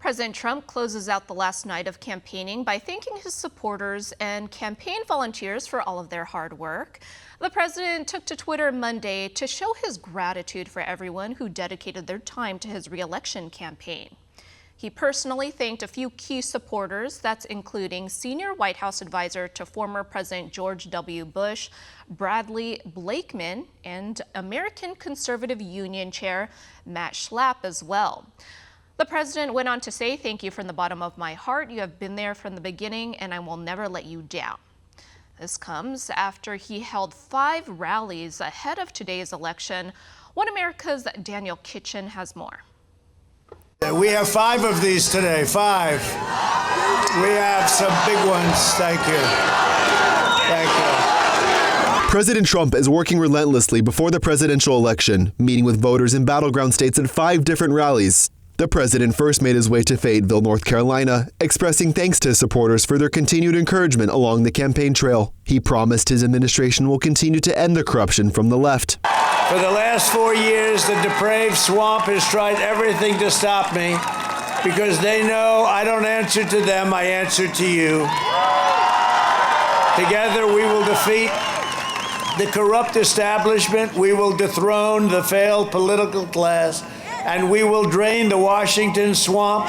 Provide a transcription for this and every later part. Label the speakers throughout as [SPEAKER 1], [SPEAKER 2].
[SPEAKER 1] President Trump closes out the last night of campaigning by thanking his supporters and campaign volunteers for all of their hard work. The president took to Twitter Monday to show his gratitude for everyone who dedicated their time to his re-election campaign. He personally thanked a few key supporters, that's including senior White House advisor to former President George W. Bush, Bradley Blakeman, and American Conservative Union Chair Matt Schlapp as well. The president went on to say, "Thank you from the bottom of my heart. You have been there from the beginning, and I will never let you down." This comes after he held 5 rallies ahead of today's election. One America's Daniel Kitchen has more.
[SPEAKER 2] We have 5 of these today, 5. We have some big ones. Thank you. Thank you.
[SPEAKER 3] President Trump is working relentlessly before the presidential election, meeting with voters in battleground states at 5 different rallies. The president first made his way to Fayetteville, North Carolina, expressing thanks to his supporters for their continued encouragement along the campaign trail. He promised his administration will continue to end the corruption from the left.
[SPEAKER 2] For the last 4 years, the depraved swamp has tried everything to stop me because they know I don't answer to them, I answer to you. Together we will defeat the corrupt establishment, we will dethrone the failed political class, and we will drain the Washington swamp,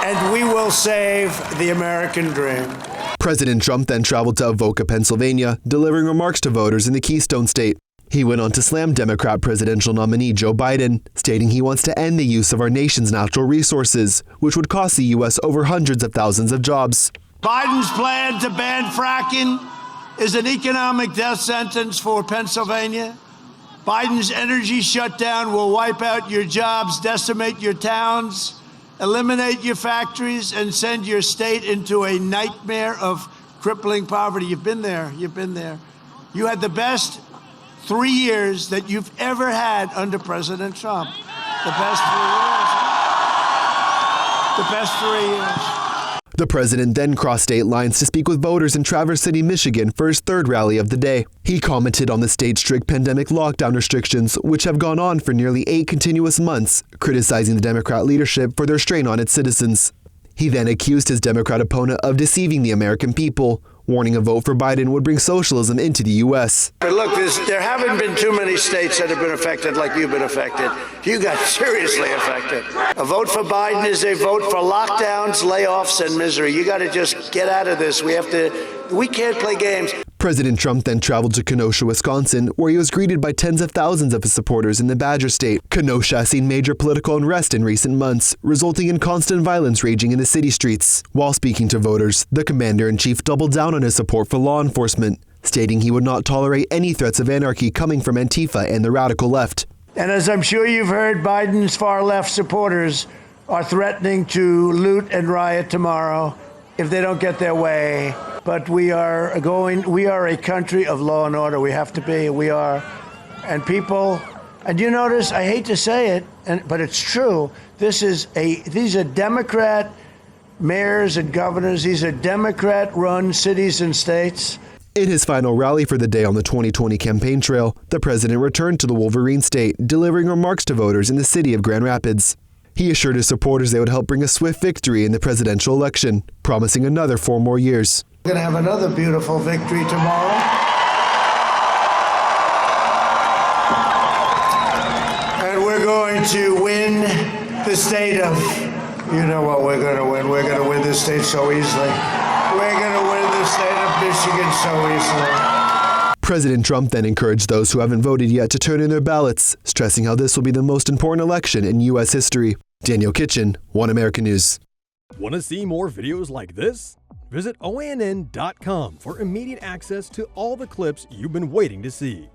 [SPEAKER 2] and we will save the American dream.
[SPEAKER 3] President Trump then traveled to Avoca, Pennsylvania, delivering remarks to voters in the Keystone State. He went on to slam Democrat presidential nominee Joe Biden, stating he wants to end the use of our nation's natural resources, which would cost the U.S. over hundreds of thousands of jobs.
[SPEAKER 2] Biden's plan to ban fracking is an economic death sentence for Pennsylvania. Biden's energy shutdown will wipe out your jobs, decimate your towns, eliminate your factories, and send your state into a nightmare of crippling poverty. You've been there. You've been there. You had the best 3 years that you've ever had under President Trump. The best 3 years. The best 3 years.
[SPEAKER 3] The president then crossed state lines to speak with voters in Traverse City, Michigan for his 3rd rally of the day. He commented on the state's strict pandemic lockdown restrictions, which have gone on for nearly 8 continuous months, criticizing the Democrat leadership for their strain on its citizens. He then accused his Democrat opponent of deceiving the American people, warning a vote for Biden would bring socialism into the U.S.
[SPEAKER 2] But look, there haven't been too many states that have been affected like you've been affected. You got seriously affected. A vote for Biden is a vote for lockdowns, layoffs, and misery. You got to just get out of this. We can't play games.
[SPEAKER 3] President Trump then traveled to Kenosha, Wisconsin, where he was greeted by tens of thousands of his supporters in the Badger State. Kenosha has seen major political unrest in recent months, resulting in constant violence raging in the city streets. While speaking to voters, the commander-in-chief doubled down on his support for law enforcement, stating he would not tolerate any threats of anarchy coming from Antifa and the radical left.
[SPEAKER 2] And as I'm sure you've heard, Biden's far-left supporters are threatening to loot and riot tomorrow if they don't get their way. But we are a country of law and order. We have to be, we are. And people, and you notice, I hate to say it, but it's true, these are Democrat mayors and governors, these are Democrat-run cities and states.
[SPEAKER 3] In his final rally for the day on the 2020 campaign trail, the president returned to the Wolverine State, delivering remarks to voters in the city of Grand Rapids. He assured his supporters they would help bring a swift victory in the presidential election, promising another 4 more years.
[SPEAKER 2] We're going to have another beautiful victory tomorrow. And we're going to win the state of, you know what we're going to win. We're going to win the state so easily. We're going to win the state of Michigan so easily.
[SPEAKER 3] President Trump then encouraged those who haven't voted yet to turn in their ballots, stressing how this will be the most important election in U.S. history. Daniel Kitchen, One America News.
[SPEAKER 4] Want to see more videos like this? Visit OANN.com for immediate access to all the clips you've been waiting to see.